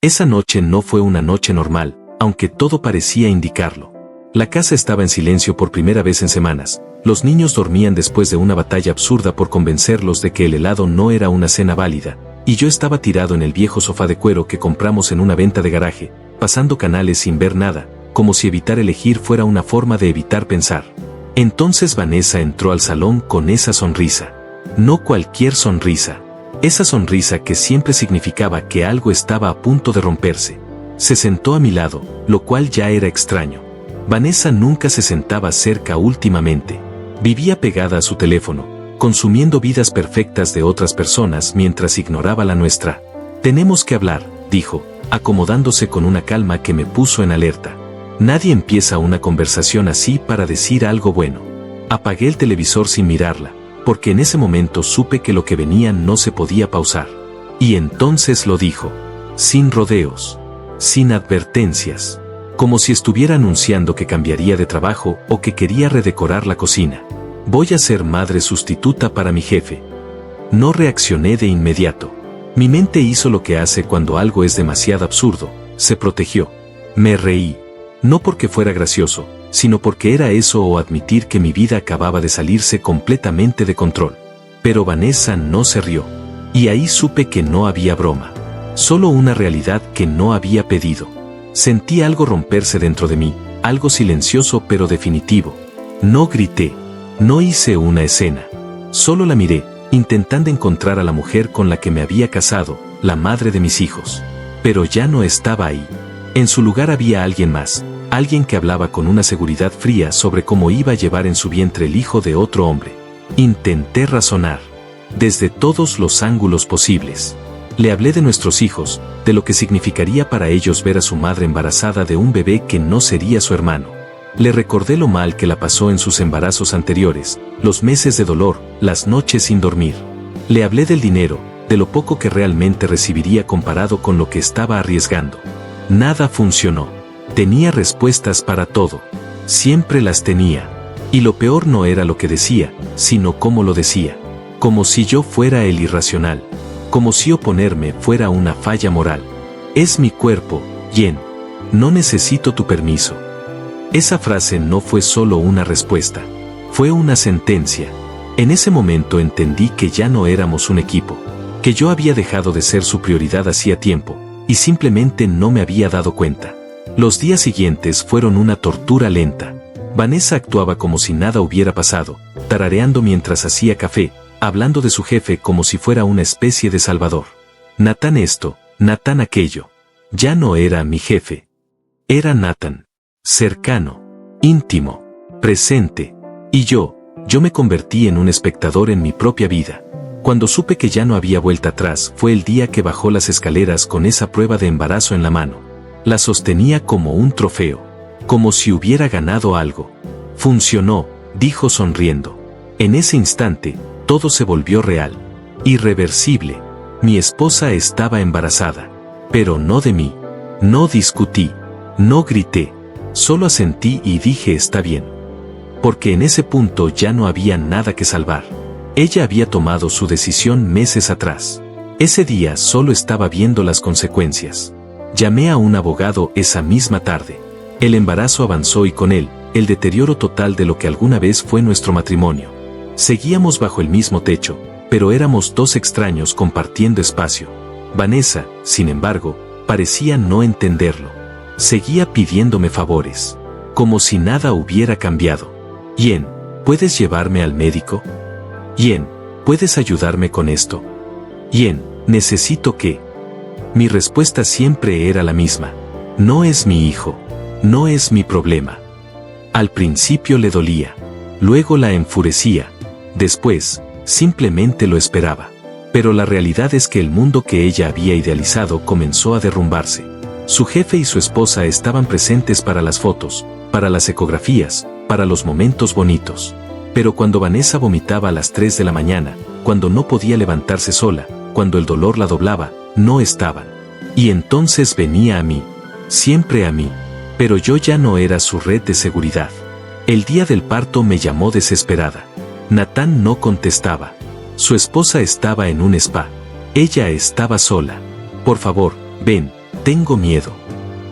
Esa noche no fue una noche normal, aunque todo parecía indicarlo. La casa estaba en silencio por primera vez en semanas. Los niños dormían después de una batalla absurda por convencerlos de que el helado no era una cena válida, y yo estaba tirado en el viejo sofá de cuero que compramos en una venta de garaje, pasando canales sin ver nada, como si evitar elegir fuera una forma de evitar pensar. Entonces Vanessa entró al salón con esa sonrisa. No cualquier sonrisa. Esa sonrisa que siempre significaba que algo estaba a punto de romperse. Se sentó a mi lado, lo cual ya era extraño. Vanessa nunca se sentaba cerca últimamente. Vivía pegada a su teléfono, consumiendo vidas perfectas de otras personas mientras ignoraba la nuestra. Tenemos que hablar, dijo, acomodándose con una calma que me puso en alerta. Nadie empieza una conversación así para decir algo bueno. Apagué el televisor sin mirarla, porque en ese momento supe que lo que venía no se podía pausar. Y entonces lo dijo, sin rodeos, sin advertencias, como si estuviera anunciando que cambiaría de trabajo o que quería redecorar la cocina. Voy a ser madre sustituta para mi jefe. No reaccioné de inmediato. Mi mente hizo lo que hace cuando algo es demasiado absurdo, se protegió. Me reí. No porque fuera gracioso, sino porque era eso o admitir que mi vida acababa de salirse completamente de control. Pero Vanessa no se rió. Y ahí supe que no había broma. Solo una realidad que no había pedido. Sentí algo romperse dentro de mí, algo silencioso pero definitivo. No grité. No hice una escena. Solo la miré, intentando encontrar a la mujer con la que me había casado, la madre de mis hijos. Pero ya no estaba ahí. En su lugar había alguien más, alguien que hablaba con una seguridad fría sobre cómo iba a llevar en su vientre el hijo de otro hombre. Intenté razonar, desde todos los ángulos posibles. Le hablé de nuestros hijos, de lo que significaría para ellos ver a su madre embarazada de un bebé que no sería su hermano. Le recordé lo mal que la pasó en sus embarazos anteriores, los meses de dolor, las noches sin dormir. Le hablé del dinero, de lo poco que realmente recibiría comparado con lo que estaba arriesgando. Nada funcionó. Tenía respuestas para todo. Siempre las tenía. Y lo peor no era lo que decía, sino cómo lo decía. Como si yo fuera el irracional. Como si oponerme fuera una falla moral. Es mi cuerpo, Jen. No necesito tu permiso. Esa frase no fue solo una respuesta. Fue una sentencia. En ese momento entendí que ya no éramos un equipo. Que yo había dejado de ser su prioridad hacía tiempo. Y simplemente no me había dado cuenta. Los días siguientes fueron una tortura lenta. Vanessa actuaba como si nada hubiera pasado, tarareando mientras hacía café, hablando de su jefe como si fuera una especie de salvador. Nathan esto, Nathan aquello. Ya no era mi jefe. Era Nathan. Cercano, íntimo, presente. Y yo me convertí en un espectador en mi propia vida. Cuando supe que ya no había vuelta atrás fue el día que bajó las escaleras con esa prueba de embarazo en la mano. La sostenía como un trofeo, como si hubiera ganado algo. Funcionó, dijo sonriendo. En ese instante, todo se volvió real, irreversible. Mi esposa estaba embarazada, pero no de mí. No discutí, no grité. Solo asentí y dije está bien. Porque en ese punto ya no había nada que salvar. Ella había tomado su decisión meses atrás. Ese día solo estaba viendo las consecuencias. Llamé a un abogado esa misma tarde. El embarazo avanzó y con él, el deterioro total de lo que alguna vez fue nuestro matrimonio. Seguíamos bajo el mismo techo, pero éramos dos extraños compartiendo espacio. Vanessa, sin embargo, parecía no entenderlo. Seguía pidiéndome favores, como si nada hubiera cambiado. Jen, ¿puedes llevarme al médico? Jen, ¿puedes ayudarme con esto? Jen, necesito que... Mi respuesta siempre era la misma. No es mi hijo, no es mi problema. Al principio le dolía, luego la enfurecía, después, simplemente lo esperaba. Pero la realidad es que el mundo que ella había idealizado comenzó a derrumbarse. Su jefe y su esposa estaban presentes para las fotos, para las ecografías, para los momentos bonitos. Pero cuando Vanessa vomitaba a las 3 de la mañana, cuando no podía levantarse sola, cuando el dolor la doblaba, no estaban. Y entonces venía a mí, siempre a mí. Pero yo ya no era su red de seguridad. El día del parto me llamó desesperada. Nathan no contestaba. Su esposa estaba en un spa. Ella estaba sola. Por favor, ven, Tengo miedo.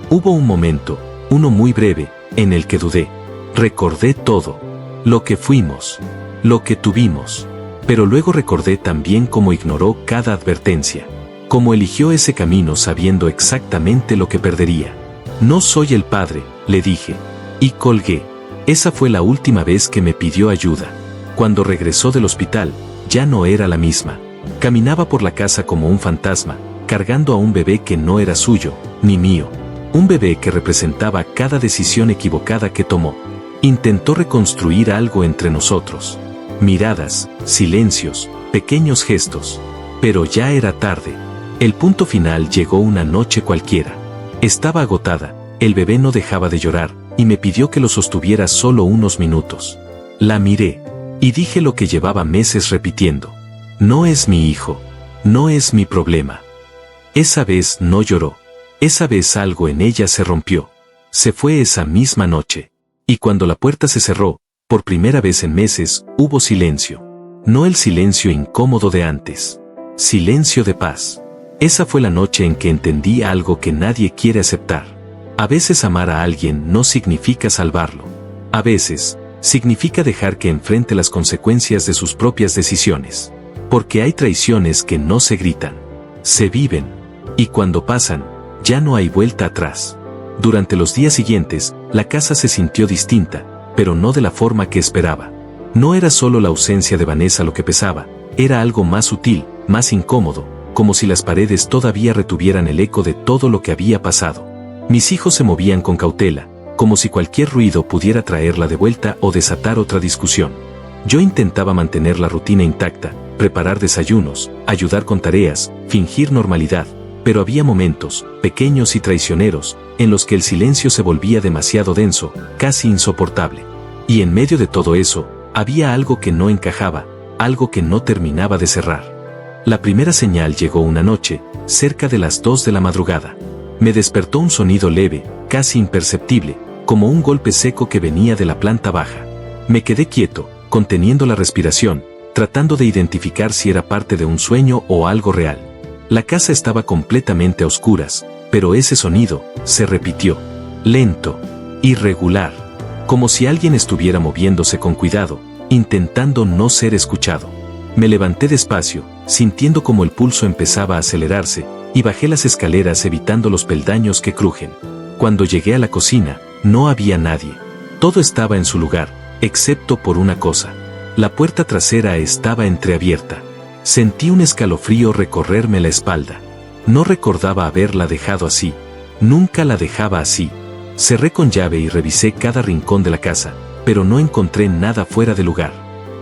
Hubo un momento, uno muy breve, en el que dudé. Recordé todo. Lo que fuimos. Lo que tuvimos. Pero luego recordé también cómo ignoró cada advertencia. Cómo eligió ese camino sabiendo exactamente lo que perdería. No soy el padre, le dije. Y colgué. Esa fue la última vez que me pidió ayuda. Cuando regresó del hospital, ya no era la misma. Caminaba por la casa como un fantasma, cargando a un bebé que no era suyo, ni mío. Un bebé que representaba cada decisión equivocada que tomó. Intentó reconstruir algo entre nosotros. Miradas, silencios, pequeños gestos. Pero ya era tarde. El punto final llegó una noche cualquiera. Estaba agotada, el bebé no dejaba de llorar, y me pidió que lo sostuviera solo unos minutos. La miré, y dije lo que llevaba meses repitiendo. No es mi hijo, no es mi problema. Esa vez no lloró. Esa vez algo en ella se rompió. Se fue esa misma noche. Y cuando la puerta se cerró, por primera vez en meses, hubo silencio. No el silencio incómodo de antes. Silencio de paz. Esa fue la noche en que entendí algo que nadie quiere aceptar. A veces amar a alguien no significa salvarlo. A veces, significa dejar que enfrente las consecuencias de sus propias decisiones. Porque hay traiciones que no se gritan. Se viven. Y cuando pasan, ya no hay vuelta atrás. Durante los días siguientes, la casa se sintió distinta, pero no de la forma que esperaba. No era solo la ausencia de Vanessa lo que pesaba, era algo más sutil, más incómodo, como si las paredes todavía retuvieran el eco de todo lo que había pasado. Mis hijos se movían con cautela, como si cualquier ruido pudiera traerla de vuelta o desatar otra discusión. Yo intentaba mantener la rutina intacta, preparar desayunos, ayudar con tareas, fingir normalidad, pero había momentos, pequeños y traicioneros, en los que el silencio se volvía demasiado denso, casi insoportable. Y en medio de todo eso, había algo que no encajaba, algo que no terminaba de cerrar. La primera señal llegó una noche, cerca de las 2 de la madrugada. Me despertó un sonido leve, casi imperceptible, como un golpe seco que venía de la planta baja. Me quedé quieto, conteniendo la respiración, tratando de identificar si era parte de un sueño o algo real. La casa estaba completamente a oscuras, pero ese sonido se repitió. Lento, irregular, como si alguien estuviera moviéndose con cuidado, intentando no ser escuchado. Me levanté despacio, sintiendo como el pulso empezaba a acelerarse, y bajé las escaleras evitando los peldaños que crujen. Cuando llegué a la cocina, no había nadie. Todo estaba en su lugar, excepto por una cosa. La puerta trasera estaba entreabierta. Sentí un escalofrío recorrerme la espalda. No recordaba haberla dejado así. Nunca la dejaba así. Cerré con llave y revisé cada rincón de la casa, pero no encontré nada fuera de lugar.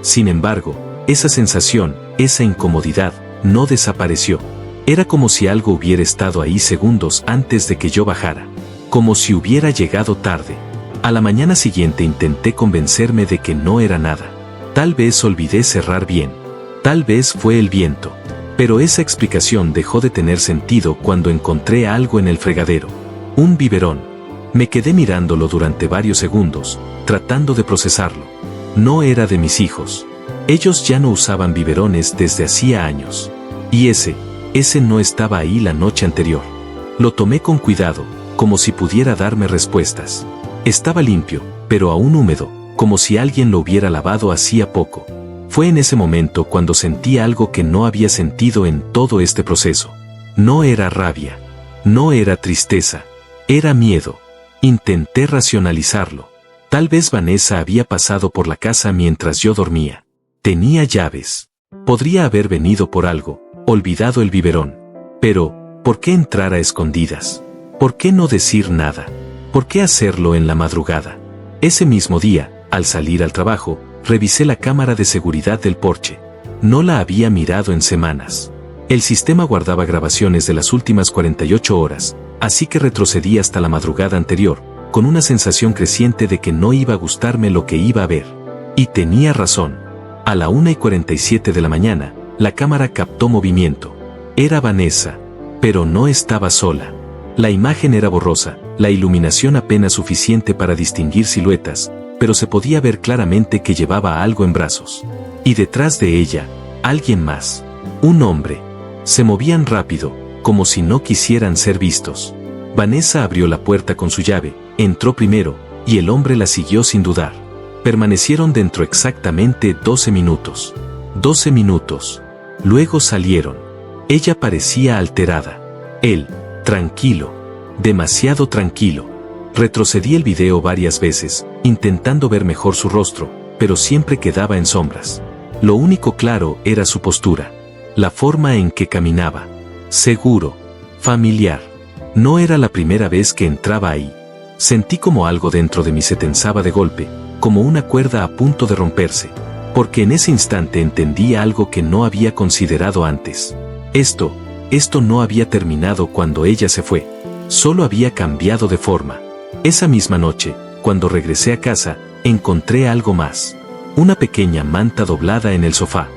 Sin embargo, esa sensación, esa incomodidad, no desapareció. Era como si algo hubiera estado ahí segundos antes de que yo bajara. Como si hubiera llegado tarde. A la mañana siguiente intenté convencerme de que no era nada. Tal vez olvidé cerrar bien. Tal vez fue el viento. Pero esa explicación dejó de tener sentido cuando encontré algo en el fregadero. Un biberón. Me quedé mirándolo durante varios segundos, tratando de procesarlo. No era de mis hijos. Ellos ya no usaban biberones desde hacía años. Y ese no estaba ahí la noche anterior. Lo tomé con cuidado, como si pudiera darme respuestas. Estaba limpio, pero aún húmedo, como si alguien lo hubiera lavado hacía poco. Fue en ese momento cuando sentí algo que no había sentido en todo este proceso. No era rabia. No era tristeza. Era miedo. Intenté racionalizarlo. Tal vez Vanessa había pasado por la casa mientras yo dormía. Tenía llaves. Podría haber venido por algo, olvidado el biberón. Pero, ¿por qué entrar a escondidas? ¿Por qué no decir nada? ¿Por qué hacerlo en la madrugada? Ese mismo día, al salir al trabajo, revisé la cámara de seguridad del porche. No la había mirado en semanas. El sistema guardaba grabaciones de las últimas 48 horas, así que retrocedí hasta la madrugada anterior, con una sensación creciente de que no iba a gustarme lo que iba a ver. Y tenía razón. A la 1:47 de la mañana, la cámara captó movimiento. Era Vanessa, pero no estaba sola. La imagen era borrosa, la iluminación apenas suficiente para distinguir siluetas, pero se podía ver claramente que llevaba algo en brazos. Y detrás de ella, alguien más. Un hombre. Se movían rápido, como si no quisieran ser vistos. Vanessa abrió la puerta con su llave, entró primero, y el hombre la siguió sin dudar. Permanecieron dentro exactamente 12 minutos. 12 minutos. Luego salieron. Ella parecía alterada. Él, tranquilo. Demasiado tranquilo. Retrocedí el video varias veces, intentando ver mejor su rostro, pero siempre quedaba en sombras. Lo único claro era su postura. La forma en que caminaba. Seguro. Familiar. No era la primera vez que entraba ahí. Sentí como algo dentro de mí se tensaba de golpe, como una cuerda a punto de romperse, porque en ese instante entendí algo que no había considerado antes. Esto no había terminado cuando ella se fue. Solo había cambiado de forma. Esa misma noche, cuando regresé a casa, encontré algo más. Una pequeña manta doblada en el sofá.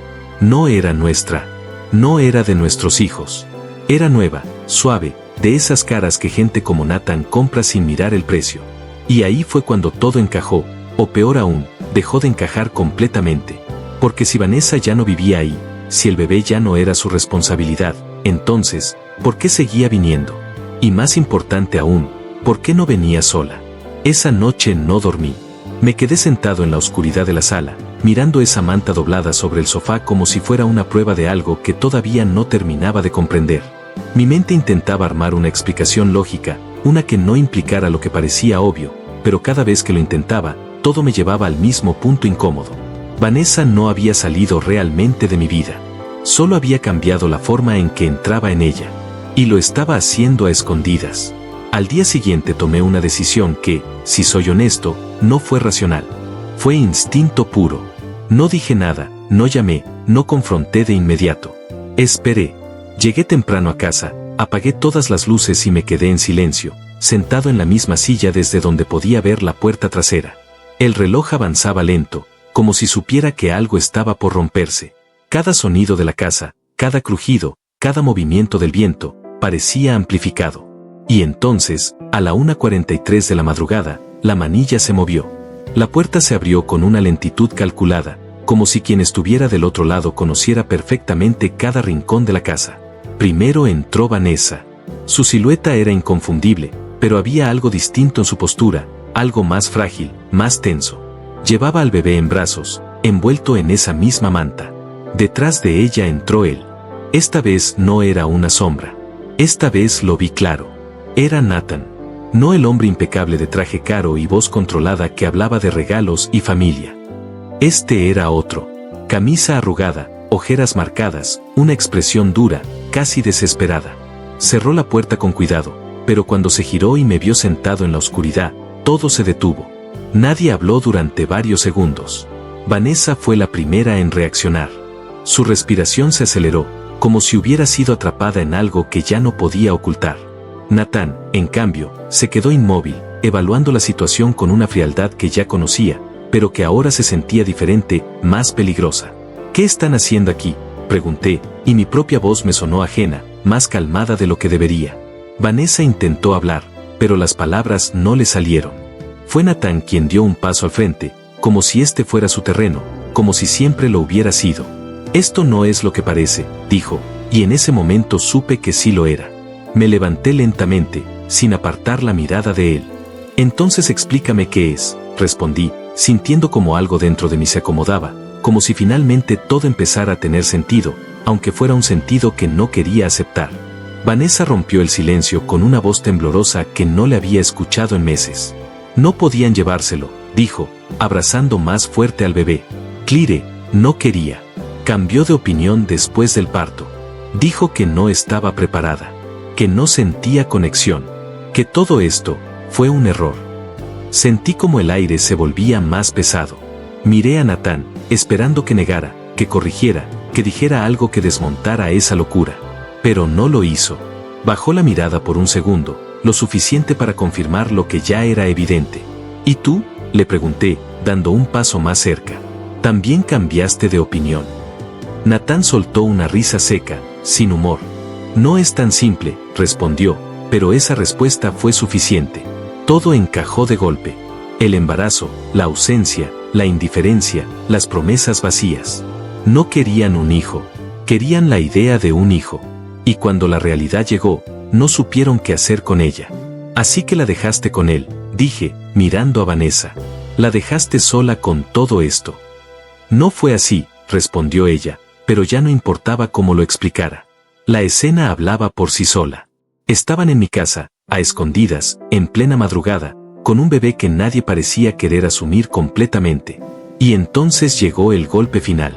No era nuestra. No era de nuestros hijos. Era nueva, suave, de esas caras que gente como Nathan compra sin mirar el precio. Y ahí fue cuando todo encajó, o peor aún, dejó de encajar completamente. Porque si Vanessa ya no vivía ahí, si el bebé ya no era su responsabilidad, entonces, ¿por qué seguía viniendo? Y más importante aún, ¿por qué no venía sola? Esa noche no dormí. Me quedé sentado en la oscuridad de la sala, mirando esa manta doblada sobre el sofá como si fuera una prueba de algo que todavía no terminaba de comprender. Mi mente intentaba armar una explicación lógica, una que no implicara lo que parecía obvio, pero cada vez que lo intentaba, todo me llevaba al mismo punto incómodo. Vanessa no había salido realmente de mi vida. Solo había cambiado la forma en que entraba en ella. Y lo estaba haciendo a escondidas. Al día siguiente tomé una decisión que, si soy honesto, no fue racional. Fue instinto puro. No dije nada, no llamé, no confronté de inmediato. Esperé. Llegué temprano a casa, apagué todas las luces y me quedé en silencio, sentado en la misma silla desde donde podía ver la puerta trasera. El reloj avanzaba lento, como si supiera que algo estaba por romperse. Cada sonido de la casa, cada crujido, cada movimiento del viento, parecía amplificado. Y entonces, a la 1:43 de la madrugada, la manilla se movió. La puerta se abrió con una lentitud calculada, como si quien estuviera del otro lado conociera perfectamente cada rincón de la casa. Primero entró Vanessa. Su silueta era inconfundible, pero había algo distinto en su postura, algo más frágil, más tenso. Llevaba al bebé en brazos, envuelto en esa misma manta. Detrás de ella entró él. Esta vez no era una sombra. Esta vez lo vi claro. Era Nathan. No el hombre impecable de traje caro y voz controlada que hablaba de regalos y familia. Este era otro. Camisa arrugada, ojeras marcadas, una expresión dura, casi desesperada. Cerró la puerta con cuidado, pero cuando se giró y me vio sentado en la oscuridad, todo se detuvo. Nadie habló durante varios segundos. Vanessa fue la primera en reaccionar. Su respiración se aceleró, como si hubiera sido atrapada en algo que ya no podía ocultar. Nathan, en cambio, se quedó inmóvil, evaluando la situación con una frialdad que ya conocía, pero que ahora se sentía diferente, más peligrosa. ¿Qué están haciendo aquí?, pregunté, y mi propia voz me sonó ajena, más calmada de lo que debería. Vanessa intentó hablar, pero las palabras no le salieron. Fue Nathan quien dio un paso al frente, como si este fuera su terreno, como si siempre lo hubiera sido. Esto no es lo que parece, dijo, y en ese momento supe que sí lo era. Me levanté lentamente, sin apartar la mirada de él. Entonces explícame qué es, respondí, sintiendo como algo dentro de mí se acomodaba, como si finalmente todo empezara a tener sentido, aunque fuera un sentido que no quería aceptar. Vanessa rompió el silencio con una voz temblorosa que no le había escuchado en meses. No podían llevárselo, dijo, abrazando más fuerte al bebé. Claire no quería. Cambió de opinión después del parto. Dijo que no estaba preparada, que no sentía conexión, que todo esto fue un error. Sentí como el aire se volvía más pesado. Miré a Nathan, esperando que negara, que corrigiera, que dijera algo que desmontara esa locura. Pero no lo hizo. Bajó la mirada por un segundo, lo suficiente para confirmar lo que ya era evidente. ¿Y tú?, le pregunté, dando un paso más cerca. ¿También cambiaste de opinión? Nathan soltó una risa seca, sin humor. No es tan simple, respondió, pero esa respuesta fue suficiente. Todo encajó de golpe. El embarazo, la ausencia, la indiferencia, las promesas vacías. No querían un hijo, querían la idea de un hijo. Y cuando la realidad llegó, no supieron qué hacer con ella. Así que la dejaste con él, dije, mirando a Vanessa. La dejaste sola con todo esto. No fue así, respondió ella, pero ya no importaba cómo lo explicara. La escena hablaba por sí sola. Estaban en mi casa, a escondidas, en plena madrugada, con un bebé que nadie parecía querer asumir completamente. Y entonces llegó el golpe final.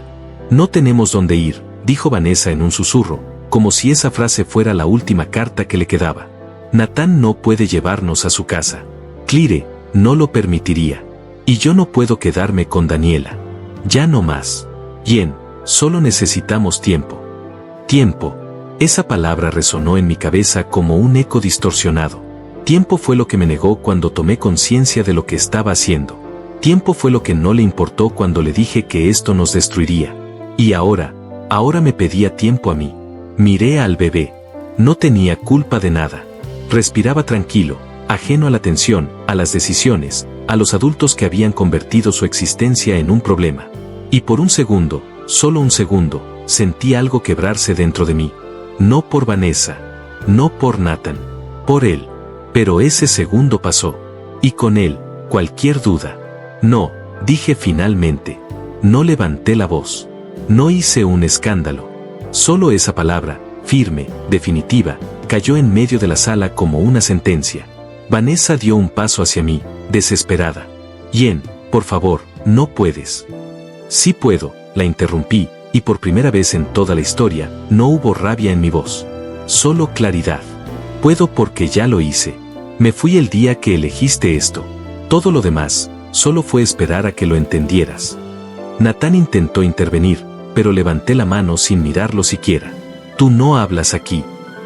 No tenemos dónde ir, dijo Vanessa en un susurro, como si esa frase fuera la última carta que le quedaba. Nathan no puede llevarnos a su casa. Claire no lo permitiría. Y yo no puedo quedarme con Daniela. Ya no más. Jen, solo necesitamos tiempo. Tiempo. Esa palabra resonó en mi cabeza como un eco distorsionado. Tiempo fue lo que me negó cuando tomé conciencia de lo que estaba haciendo. Tiempo fue lo que no le importó cuando le dije que esto nos destruiría. Y ahora me pedía tiempo a mí. Miré al bebé. No tenía culpa de nada. Respiraba tranquilo, ajeno a la tensión, a las decisiones, a los adultos que habían convertido su existencia en un problema. Y por un segundo, solo un segundo, sentí algo quebrarse dentro de mí. No por Vanessa, no por Nathan, por él. Pero ese segundo pasó. Y con él, cualquier duda. No, dije finalmente. No levanté la voz. No hice un escándalo. Solo esa palabra, firme, definitiva, cayó en medio de la sala como una sentencia. Vanessa dio un paso hacia mí, desesperada. Jen, por favor, no puedes. Sí puedo, la interrumpí, y por primera vez en toda la historia, no hubo rabia en mi voz. Solo claridad. Puedo porque ya lo hice. Me fui el día que elegiste esto. Todo lo demás, solo fue esperar a que lo entendieras. Nathan intentó intervenir, pero levanté la mano sin mirarlo siquiera. Tú no hablas aquí.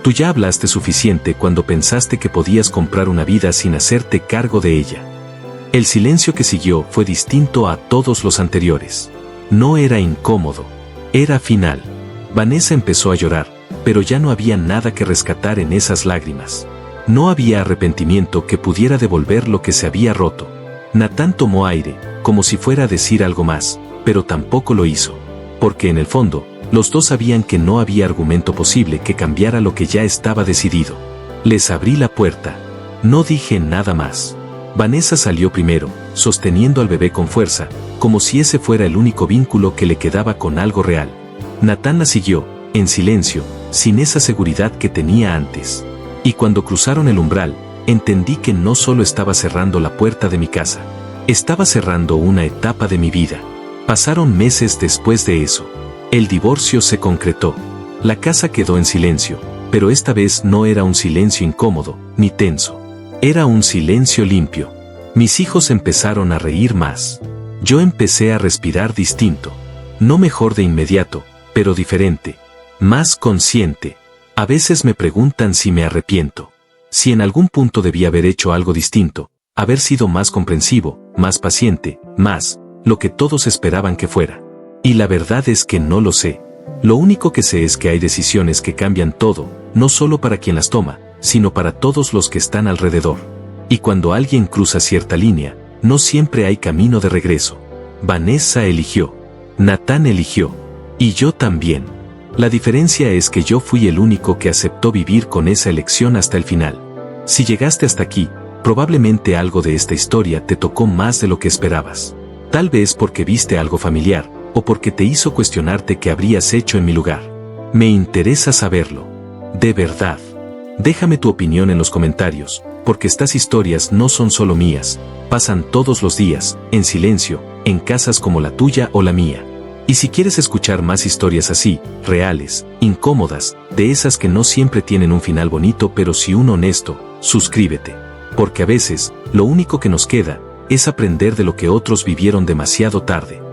Tú ya hablaste suficiente cuando pensaste que podías comprar una vida sin hacerte cargo de ella. El silencio que siguió fue distinto a todos los anteriores. No era incómodo. Era final. Vanessa empezó a llorar, pero ya no había nada que rescatar en esas lágrimas. No había arrepentimiento que pudiera devolver lo que se había roto. Nathan tomó aire, como si fuera a decir algo más, pero tampoco lo hizo. Porque en el fondo, los dos sabían que no había argumento posible que cambiara lo que ya estaba decidido. Les abrí la puerta. No dije nada más. Vanessa salió primero, sosteniendo al bebé con fuerza, como si ese fuera el único vínculo que le quedaba con algo real. Nathan la siguió, en silencio, sin esa seguridad que tenía antes. Y cuando cruzaron el umbral, entendí que no solo estaba cerrando la puerta de mi casa. Estaba cerrando una etapa de mi vida. Pasaron meses después de eso. El divorcio se concretó. La casa quedó en silencio, pero esta vez no era un silencio incómodo, ni tenso. Era un silencio limpio. Mis hijos empezaron a reír más. Yo empecé a respirar distinto. No mejor de inmediato, pero diferente. Más consciente. A veces me preguntan si me arrepiento. Si en algún punto debía haber hecho algo distinto, haber sido más comprensivo, más paciente, más, lo que todos esperaban que fuera. Y la verdad es que no lo sé. Lo único que sé es que hay decisiones que cambian todo, no solo para quien las toma, sino para todos los que están alrededor. Y cuando alguien cruza cierta línea, no siempre hay camino de regreso. Vanessa eligió. Nathan eligió. Y yo también. La diferencia es que yo fui el único que aceptó vivir con esa elección hasta el final. Si llegaste hasta aquí, probablemente algo de esta historia te tocó más de lo que esperabas. Tal vez porque viste algo familiar, o porque te hizo cuestionarte qué habrías hecho en mi lugar. Me interesa saberlo. De verdad. Déjame tu opinión en los comentarios, porque estas historias no son solo mías, pasan todos los días, en silencio, en casas como la tuya o la mía. Y si quieres escuchar más historias así, reales, incómodas, de esas que no siempre tienen un final bonito pero sí un honesto, suscríbete. Porque a veces, lo único que nos queda, es aprender de lo que otros vivieron demasiado tarde.